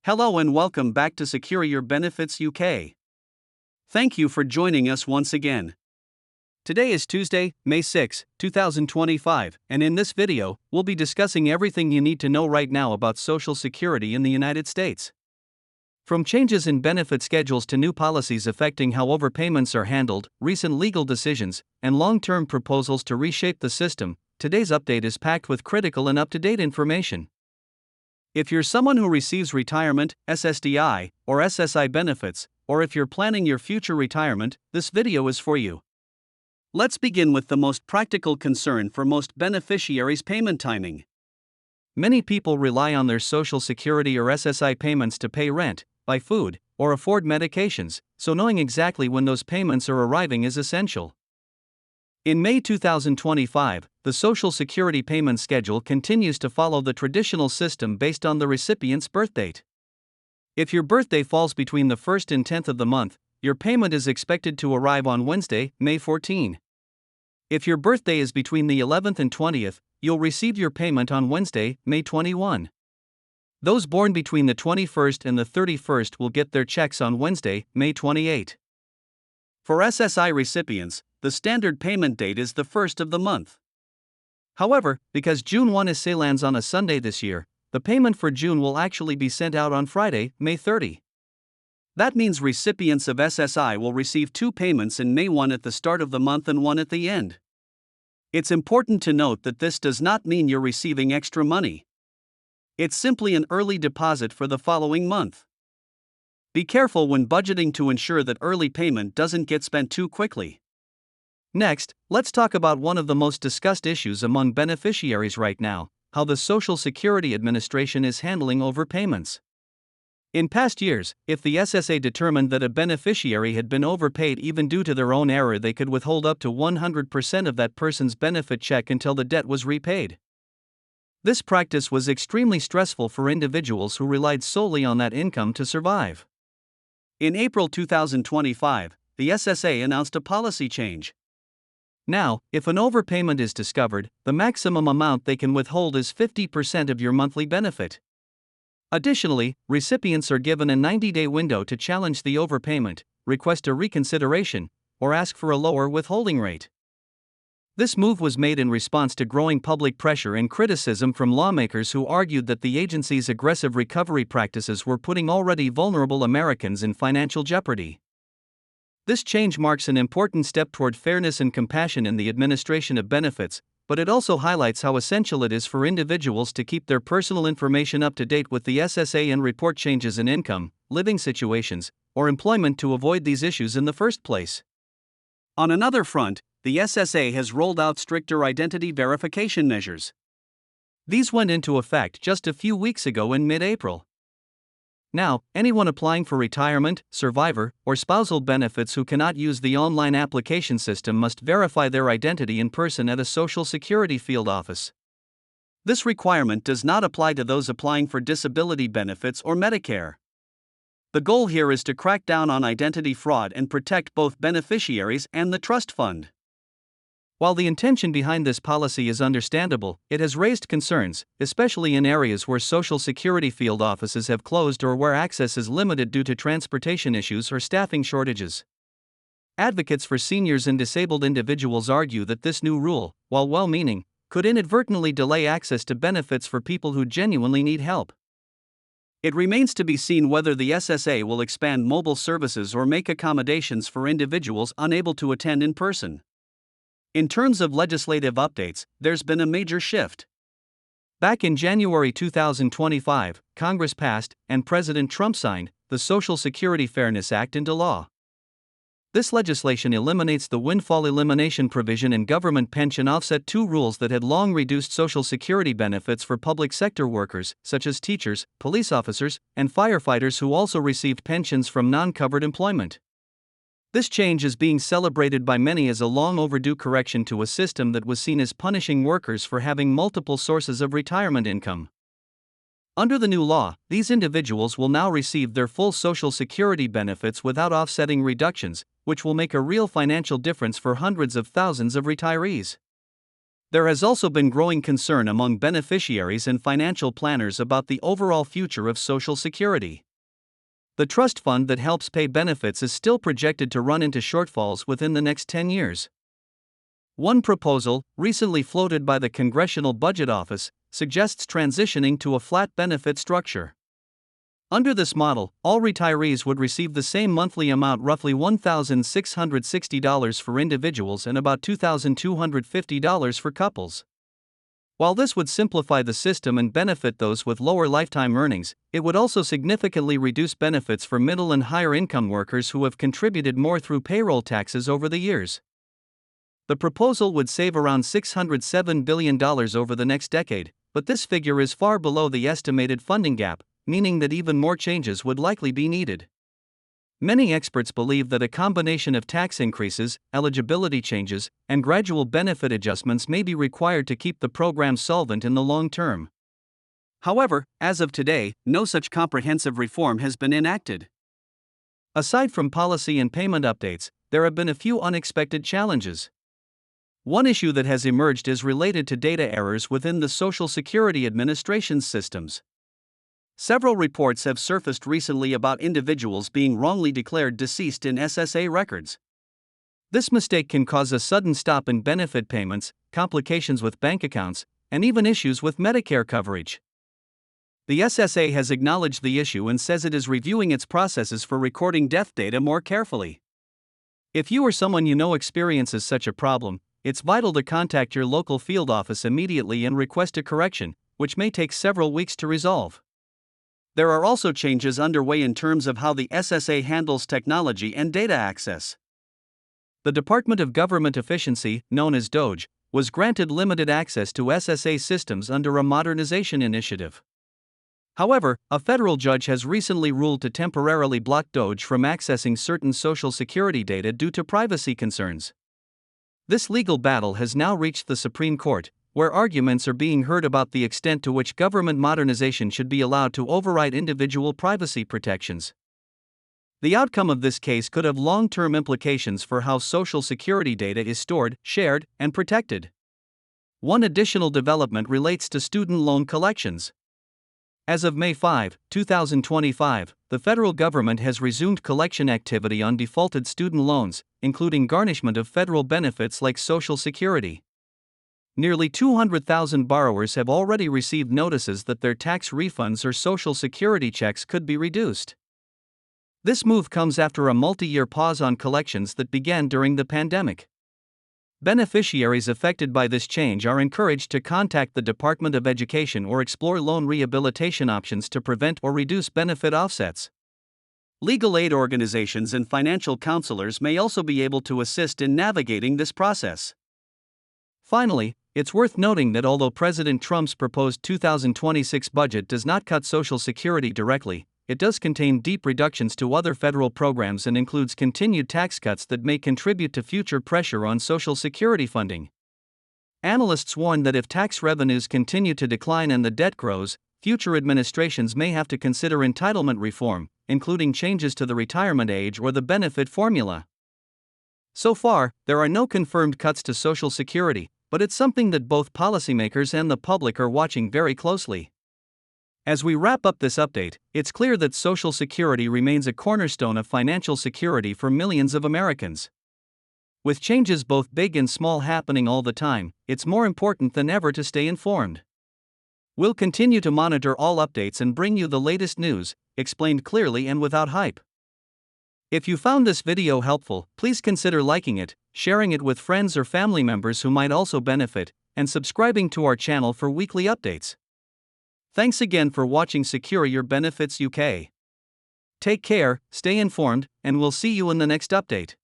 Hello and welcome back to Secure Your Benefits UK. Thank you for joining us once again. Today is Tuesday, May 6, 2025, and in this video, we'll be discussing everything you need to know right now about Social Security in the United States. From changes in benefit schedules to new policies affecting how overpayments are handled, recent legal decisions, and long-term proposals to reshape the system, today's update is packed with critical and up-to-date information. If you're someone who receives retirement, SSDI, or SSI benefits, or if you're planning your future retirement, this video is for you. Let's begin with the most practical concern for most beneficiaries: payment timing. Many people rely on their Social Security or SSI payments to pay rent, buy food, or afford medications, so knowing exactly when those payments are arriving is essential. In May 2025, the Social Security payment schedule continues to follow the traditional system based on the recipient's birthdate. If your birthday falls between the 1st and 10th of the month, your payment is expected to arrive on Wednesday, May 14. If your birthday is between the 11th and 20th, you'll receive your payment on Wednesday, May 21. Those born between the 21st and the 31st will get their checks on Wednesday, May 28. For SSI recipients, the standard payment date is the 1st of the month. However, because June 1 lands on a Sunday this year, the payment for June will actually be sent out on Friday, May 30. That means recipients of SSI will receive two payments in May, one at the start of the month and one at the end. It's important to note that this does not mean you're receiving extra money. It's simply an early deposit for the following month. Be careful when budgeting to ensure that early payment doesn't get spent too quickly. Next, let's talk about one of the most discussed issues among beneficiaries right now: how the Social Security Administration is handling overpayments. In past years, if the SSA determined that a beneficiary had been overpaid even due to their own error, they could withhold up to 100% of that person's benefit check until the debt was repaid. This practice was extremely stressful for individuals who relied solely on that income to survive. In April 2025, the SSA announced a policy change. Now, if an overpayment is discovered, the maximum amount they can withhold is 50% of your monthly benefit. Additionally, recipients are given a 90-day window to challenge the overpayment, request a reconsideration, or ask for a lower withholding rate. This move was made in response to growing public pressure and criticism from lawmakers who argued that the agency's aggressive recovery practices were putting already vulnerable Americans in financial jeopardy. This change marks an important step toward fairness and compassion in the administration of benefits, but it also highlights how essential it is for individuals to keep their personal information up to date with the SSA and report changes in income, living situations, or employment to avoid these issues in the first place. On another front, the SSA has rolled out stricter identity verification measures. These went into effect just a few weeks ago in mid-April. Now, anyone applying for retirement, survivor, or spousal benefits who cannot use the online application system must verify their identity in person at a Social Security field office. This requirement does not apply to those applying for disability benefits or Medicare. The goal here is to crack down on identity fraud and protect both beneficiaries and the trust fund. While the intention behind this policy is understandable, it has raised concerns, especially in areas where Social Security field offices have closed or where access is limited due to transportation issues or staffing shortages. Advocates for seniors and disabled individuals argue that this new rule, while well-meaning, could inadvertently delay access to benefits for people who genuinely need help. It remains to be seen whether the SSA will expand mobile services or make accommodations for individuals unable to attend in person. In terms of legislative updates, there's been a major shift. Back in January 2025, Congress passed, and President Trump signed, the Social Security Fairness Act into law. This legislation eliminates the Windfall elimination provision in government pension offset II rules that had long reduced Social Security benefits for public sector workers, such as teachers, police officers, and firefighters who also received pensions from non-covered employment. This change is being celebrated by many as a long overdue correction to a system that was seen as punishing workers for having multiple sources of retirement income. Under the new law, these individuals will now receive their full Social Security benefits without offsetting reductions, which will make a real financial difference for hundreds of thousands of retirees. There has also been growing concern among beneficiaries and financial planners about the overall future of Social Security. The trust fund that helps pay benefits is still projected to run into shortfalls within the next 10 years. One proposal, recently floated by the Congressional Budget Office, suggests transitioning to a flat benefit structure. Under this model, all retirees would receive the same monthly amount, roughly $1,660 for individuals and about $2,250 for couples. While this would simplify the system and benefit those with lower lifetime earnings, it would also significantly reduce benefits for middle and higher income workers who have contributed more through payroll taxes over the years. The proposal would save around $607 billion over the next decade, but this figure is far below the estimated funding gap, meaning that even more changes would likely be needed. Many experts believe that a combination of tax increases, eligibility changes, and gradual benefit adjustments may be required to keep the program solvent in the long term. However, as of today, no such comprehensive reform has been enacted. Aside from policy and payment updates, there have been a few unexpected challenges. One issue that has emerged is related to data errors within the Social Security Administration's systems. Several reports have surfaced recently about individuals being wrongly declared deceased in SSA records. This mistake can cause a sudden stop in benefit payments, complications with bank accounts, and even issues with Medicare coverage. The SSA has acknowledged the issue and says it is reviewing its processes for recording death data more carefully. If you or someone you know experiences such a problem, it's vital to contact your local field office immediately and request a correction, which may take several weeks to resolve. There are also changes underway in terms of how the SSA handles technology and data access. The Department of Government Efficiency, known as DOGE, was granted limited access to SSA systems under a modernization initiative. However, a federal judge has recently ruled to temporarily block DOGE from accessing certain Social Security data due to privacy concerns. This legal battle has now reached the Supreme Court, where arguments are being heard about the extent to which government modernization should be allowed to override individual privacy protections. The outcome of this case could have long-term implications for how Social Security data is stored, shared, and protected. One additional development relates to student loan collections. As of May 5, 2025, the federal government has resumed collection activity on defaulted student loans, including garnishment of federal benefits like Social Security. Nearly 200,000 borrowers have already received notices that their tax refunds or Social Security checks could be reduced. This move comes after a multi-year pause on collections that began during the pandemic. Beneficiaries affected by this change are encouraged to contact the Department of Education or explore loan rehabilitation options to prevent or reduce benefit offsets. Legal aid organizations and financial counselors may also be able to assist in navigating this process. Finally, it's worth noting that although President Trump's proposed 2026 budget does not cut Social Security directly, it does contain deep reductions to other federal programs and includes continued tax cuts that may contribute to future pressure on Social Security funding. Analysts warn that if tax revenues continue to decline and the debt grows, future administrations may have to consider entitlement reform, including changes to the retirement age or the benefit formula. So far, there are no confirmed cuts to Social Security, but it's something that both policymakers and the public are watching very closely. As we wrap up this update, it's clear that Social Security remains a cornerstone of financial security for millions of Americans. With changes both big and small happening all the time, it's more important than ever to stay informed. We'll continue to monitor all updates and bring you the latest news, explained clearly and without hype. If you found this video helpful, please consider liking it, sharing it with friends or family members who might also benefit, and subscribing to our channel for weekly updates. Thanks again for watching Secure Your Benefits UK. Take care, stay informed, and we'll see you in the next update.